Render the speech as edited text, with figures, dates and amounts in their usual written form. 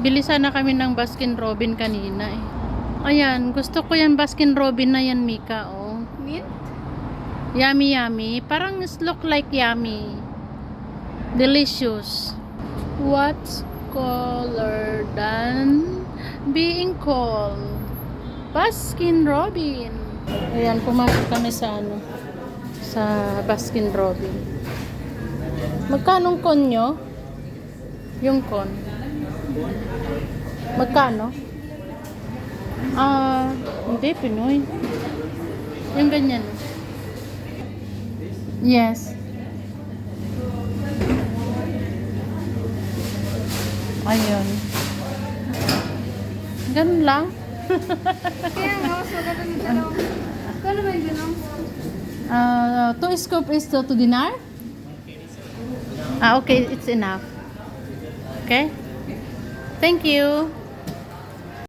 Bili sana kami ng Baskin Robin kanina eh. Ayan, gusto ko yan Baskin Robin na yan, Mika, oh. Mint? Yummy, yummy. Parang look like yummy. Delicious. What's cooler than being cold? Baskin Robin. Ayan, pumasok kami sa ano, sa Baskin Robin. Magkano kon nyo? Yung kon. Magkano? Hindi, Pinoy. Yung ganyan. Yes. Ayun. Ganun lang. Kaya nga, so ganun gano'n. Kano ba yung gano'n? 2 scoop is to dinar? Okay, it's enough. Okay? Thank you.